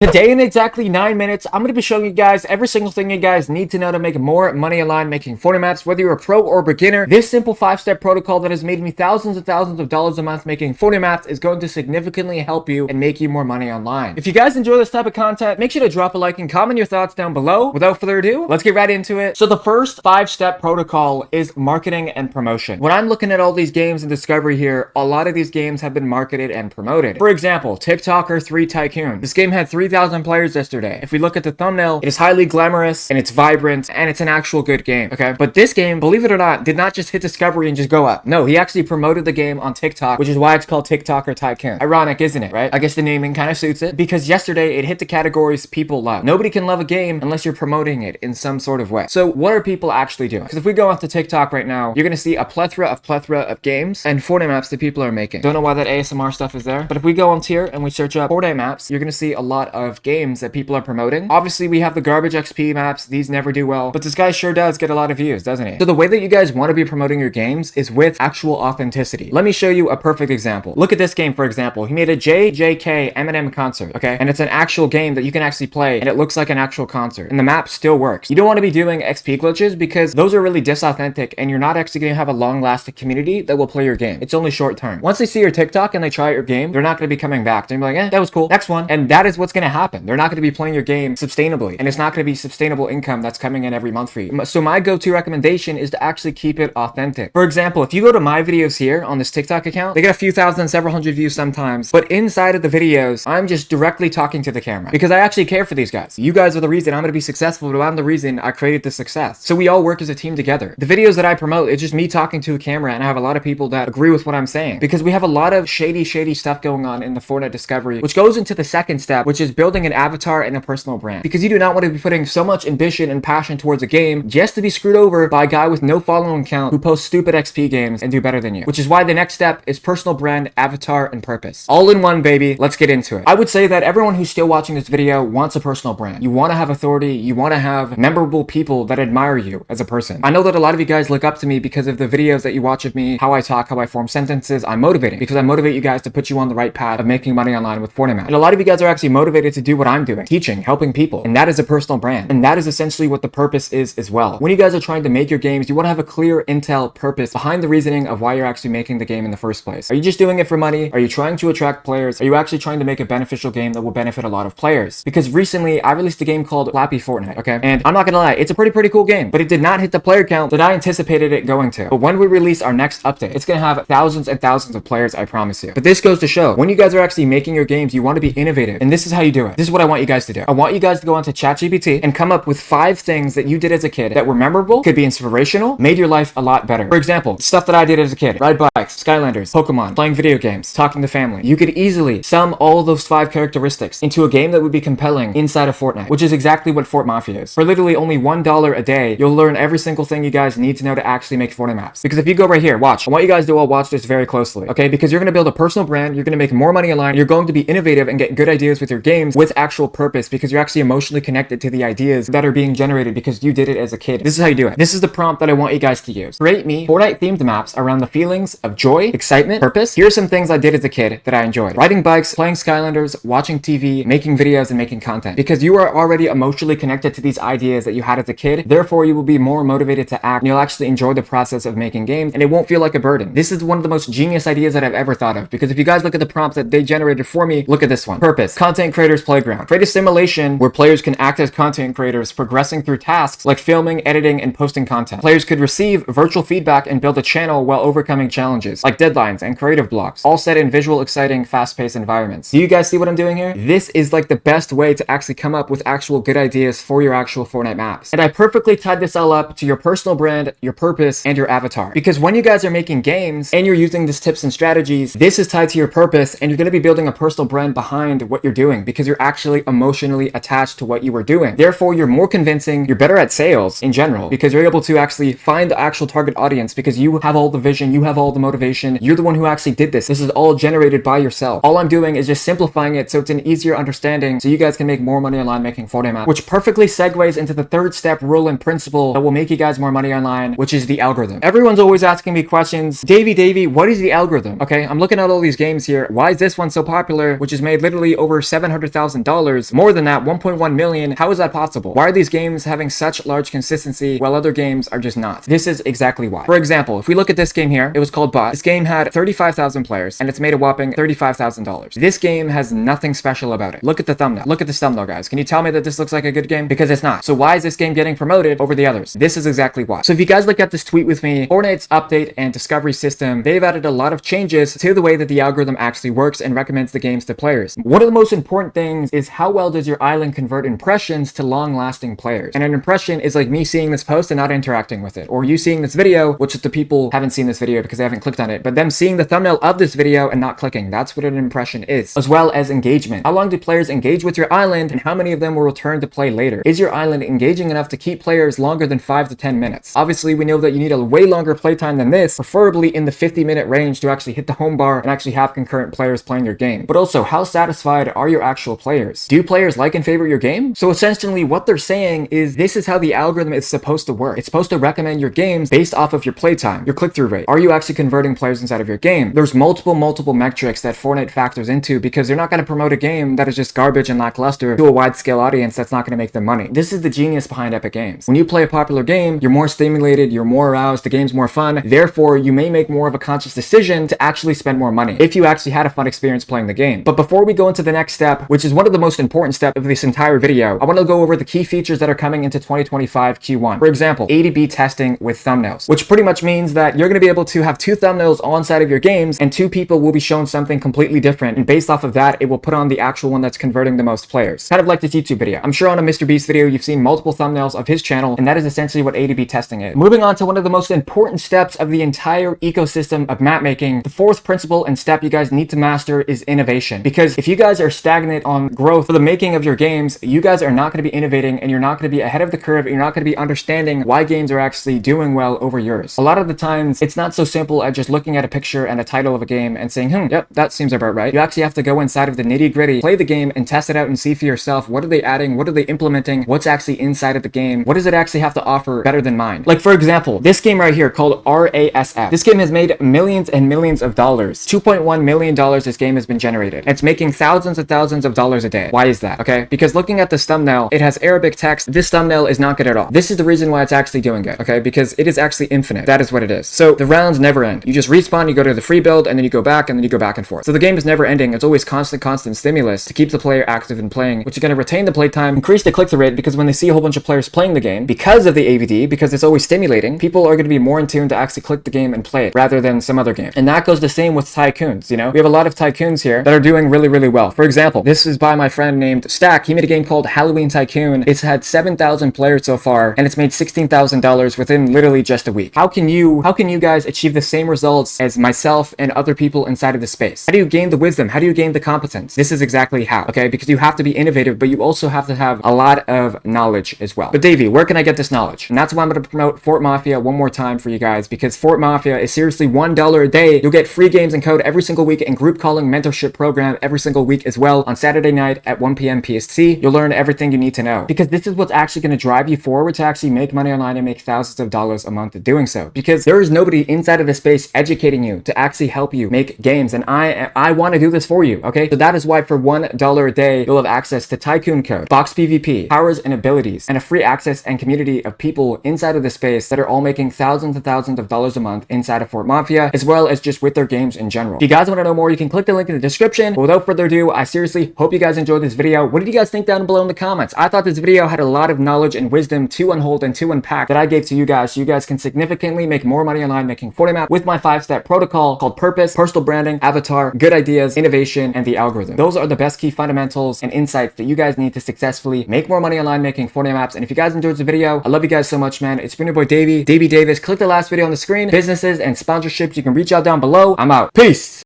Today in exactly 9 minutes, I'm going to be showing you guys every single thing you guys need to know to make more money online making Fortnite maps, whether you're a pro or beginner. This simple 5-step protocol that has made me thousands and thousands of dollars a month making Fortnite maps is going to significantly help you and make you more money online. If you guys enjoy this type of content, make sure to drop a like and comment your thoughts down below. Without further ado, let's get right into it. So the first 5-step protocol is marketing and promotion. When I'm looking at all these games in Discovery here, a lot of these games have been marketed and promoted. For example, TikToker 3 Tycoon. This game had 3,000 players yesterday. If we look at the thumbnail, it is highly glamorous and it's vibrant and it's an actual good game, okay? But this game, believe it or not, did not just hit Discovery and just go up. No, he actually promoted the game on TikTok, which is why it's called TikToker Tycoon. Ironic, isn't it, right? I guess the naming kind of suits it because yesterday it hit the categories people love. Nobody can love a game unless you're promoting it in some sort of way. So what are people actually doing? Because if we go onto TikTok right now, you're going to see a plethora of games and Fortnite maps that people are making. Don't know why that ASMR stuff is there, but if we go on here and we search up Fortnite maps, you're going to see a lot of games that people are promoting. Obviously, we have the garbage XP maps. These never do well, but this guy sure does get a lot of views, doesn't he? So the way that you guys want to be promoting your games is with actual authenticity. Let me show you a perfect example. Look at this game, for example. He made a JJK Eminem concert, okay? And it's an actual game that you can actually play, and it looks like an actual concert, and the map still works. You don't want to be doing XP glitches because those are really disauthentic, and you're not actually going to have a long-lasting community that will play your game. It's only short term. Once they see your TikTok and they try out your game, they're not going to be coming back. They're going to be like, that was cool. Next one. And that is what's going to happen. They're not going to be playing your game sustainably, and it's not going to be sustainable income that's coming in every month for you. So my go-to recommendation is to actually keep it authentic. For example, if you go to my videos here on this TikTok account, they get a few thousand, several hundred views sometimes, but inside of the videos, I'm just directly talking to the camera because I actually care for these guys. You guys are the reason I'm going to be successful, but I'm the reason I created this success. So we all work as a team together. The videos that I promote, it's just me talking to a camera, and I have a lot of people that agree with what I'm saying because we have a lot of shady stuff going on in the Fortnite Discovery, which goes into the second step, which is building an avatar and a personal brand. Because you do not want to be putting so much ambition and passion towards a game just to be screwed over by a guy with no following count who posts stupid XP games and do better than you. Which is why the next step is personal brand, avatar, and purpose. All in one, baby. Let's get into it. I would say that everyone who's still watching this video wants a personal brand. You want to have authority. You want to have memorable people that admire you as a person. I know that a lot of you guys look up to me because of the videos that you watch of me, how I talk, how I form sentences. I'm motivating because I motivate you guys to put you on the right path of making money online with Fortnite. And a lot of you guys are actually motivated to do what I'm doing, teaching, helping people. And that is a personal brand. And that is essentially what the purpose is as well. When you guys are trying to make your games, you want to have a clear intel purpose behind the reasoning of why you're actually making the game in the first place. Are you just doing it for money? Are you trying to attract players? Are you actually trying to make a beneficial game that will benefit a lot of players? Because recently I released a game called Flappy Fortnite, okay? And I'm not gonna lie, it's a pretty cool game, but it did not hit the player count that I anticipated it going to. But when we release our next update, it's gonna have thousands and thousands of players, I promise you. But this goes to show, when you guys are actually making your games, you want to be innovative. And this is how you do it. This is what I want you guys to do. I want you guys to go onto ChatGPT and come up with 5 things that you did as a kid that were memorable, could be inspirational, made your life a lot better. For example, stuff that I did as a kid: ride bikes, Skylanders, Pokemon, playing video games, talking to family. You could easily sum all of those 5 characteristics into a game that would be compelling inside of Fortnite, which is exactly what Fort Mafia is. For literally only $1 a day, you'll learn every single thing you guys need to know to actually make Fortnite maps. Because if you go right here, watch. I want you guys to all watch this very closely, okay? Because you're going to build a personal brand, you're going to make more money online, you're going to be innovative and get good ideas with your games with actual purpose because you're actually emotionally connected to the ideas that are being generated because you did it as a kid. This is how you do it. This is the prompt that I want you guys to use. Create me Fortnite themed maps around the feelings of joy, excitement, purpose. Here are some things I did as a kid that I enjoyed: riding bikes, playing Skylanders, watching TV, making videos, and making content. Because you are already emotionally connected to these ideas that you had as a kid, therefore you will be more motivated to act, and you'll actually enjoy the process of making games, and it won't feel like a burden. This is one of the most genius ideas that I've ever thought of, because if you guys look at the prompts that they generated for me, look at this one. Purpose: content creators playground. Create a simulation where players can act as content creators, progressing through tasks like filming, editing, and posting content. Players could receive virtual feedback and build a channel while overcoming challenges like deadlines and creative blocks, all set in visual, exciting, fast-paced environments. Do you guys see what I'm doing here? This is like the best way to actually come up with actual good ideas for your actual Fortnite maps. And I perfectly tied this all up to your personal brand, your purpose, and your avatar. Because when you guys are making games and you're using these tips and strategies, this is tied to your purpose, and you're going to be building a personal brand behind what you're doing because you're actually emotionally attached to what you were doing. Therefore, you're more convincing, you're better at sales in general because you're able to actually find the actual target audience because you have all the vision, you have all the motivation, you're the one who actually did this. This is all generated by yourself. All I'm doing is just simplifying it so it's an easier understanding so you guys can make more money online making Fortnite maps, which perfectly segues into the third step rule and principle that will make you guys more money online, which is the algorithm. Everyone's always asking me questions. Davey, what is the algorithm? Okay, I'm looking at all these games here. Why is this one so popular, which has made literally over 700,000 $500,000, more than that, 1.1 million. How is that possible? Why are these games having such large consistency while other games are just not? This is exactly why. For example, if we look at this game here, it was called Bot. This game had 35,000 players and it's made a whopping $35,000. This game has nothing special about it. Look at the thumbnail. Look at this thumbnail, guys. Can you tell me that this looks like a good game? Because it's not. So why is this game getting promoted over the others? This is exactly why. So if you guys look at this tweet with me, Fortnite's update and discovery system, they've added a lot of changes to the way that the algorithm actually works and recommends the games to players. One of the most important things is how well does your island convert impressions to long-lasting players. And an impression is like me seeing this post and not interacting with it, or you seeing this video, which the people haven't seen this video because they haven't clicked on it, but them seeing the thumbnail of this video and not clicking. That's what an impression is. As well as engagement. How long do players engage with your island and how many of them will return to play later? Is your island engaging enough to keep players longer than 5 to 10 minutes? Obviously, we know that you need a way longer playtime than this, preferably in the 50-minute range to actually hit the home bar and actually have concurrent players playing your game. But also, how satisfied are your actual players? Do players like and favorite your game? So essentially, what they're saying is this is how the algorithm is supposed to work. It's supposed to recommend your games based off of your playtime, your click-through rate. Are you actually converting players inside of your game? There's multiple metrics that Fortnite factors into because they're not going to promote a game that is just garbage and lackluster to a wide-scale audience that's not going to make them money. This is the genius behind Epic Games. When you play a popular game, you're more stimulated, you're more aroused, the game's more fun. Therefore, you may make more of a conscious decision to actually spend more money if you actually had a fun experience playing the game. But before we go into the next step, which is one of the most important steps of this entire video, I want to go over the key features that are coming into 2025 Q1. For example, A/B testing with thumbnails, which pretty much means that you're going to be able to have two thumbnails on side of your games and two people will be shown something completely different, and based off of that, it will put on the actual one that's converting the most players. Kind of like this YouTube video. I'm sure on a Mr. Beast video, you've seen multiple thumbnails of his channel, and that is essentially what A/B testing is. Moving on to one of the most important steps of the entire ecosystem of map making, the fourth principle and step you guys need to master is innovation. Because if you guys are stagnant on growth for the making of your games, you guys are not going to be innovating and you're not going to be ahead of the curve. You're not going to be understanding why games are actually doing well over yours. A lot of the times, it's not so simple as just looking at a picture and a title of a game and saying, yep, that seems about right. You actually have to go inside of the nitty gritty, play the game and test it out and see for yourself. What are they adding? What are they implementing? What's actually inside of the game? What does it actually have to offer better than mine? Like for example, this game right here called RASF. This game has made millions and millions of dollars. $2.1 million this game has been generated. It's making thousands and thousands of dollars a day. Why is that? Okay, because looking at this thumbnail, it has Arabic text. This thumbnail is not good at all. This is the reason why it's actually doing good, okay? Because it is actually infinite. That is what it is. So the rounds never end. You just respawn, you go to the free build, and then you go back, and then you go back and forth. So the game is never ending. It's always constant stimulus to keep the player active and playing, which is going to retain the playtime, increase the click-through rate, because when they see a whole bunch of players playing the game, because of the AVD, because it's always stimulating, people are going to be more in tune to actually click the game and play it, rather than some other game. And that goes the same with tycoons, you know? We have a lot of tycoons here that are doing really well. For example, this is by my friend named Stack. He made a game called Halloween Tycoon. It's had 7,000 players so far, and it's made $16,000 within literally just a week. How can you guys achieve the same results as myself and other people inside of the space? How do you gain the wisdom? How do you gain the competence? This is exactly how, okay? Because you have to be innovative, but you also have to have a lot of knowledge as well. But Davey, where can I get this knowledge? And that's why I'm going to promote Fort Mafia one more time for you guys, because Fort Mafia is seriously $1 a day. You'll get free games and code every single week and group calling mentorship program every single week as well on Saturday night at 1 p.m. PST. You'll learn everything you need to know, because this is what's actually going to drive you forward to actually make money online and make thousands of dollars a month doing so, because there is nobody inside of the space educating you to actually help you make games, and I want to do this for you, okay? So that is why for $1 a day, you'll have access to Tycoon Code, Box PvP, powers and abilities, and a free access and community of people inside of the space that are all making thousands and thousands of dollars a month inside of Fort Mafia, as well as just with their games in general. If you guys want to know more, you can click the link in the description. But without further ado, I seriously hope you guys enjoyed this video. What did you guys think down below in the comments? I thought this video had a lot of knowledge and wisdom to unhold and to unpack that I gave to you guys, so you guys can significantly make more money online making Fortnite Maps with my 5-step protocol called Purpose, Personal Branding, Avatar, Good Ideas, Innovation, and the Algorithm. Those are the best key fundamentals and insights that you guys need to successfully make more money online making Fortnite Maps. And if you guys enjoyed the video, I love you guys so much, man. It's been your boy Davey Davis. Click the last video on the screen. Businesses and sponsorships, you can reach out down below. I'm out. Peace.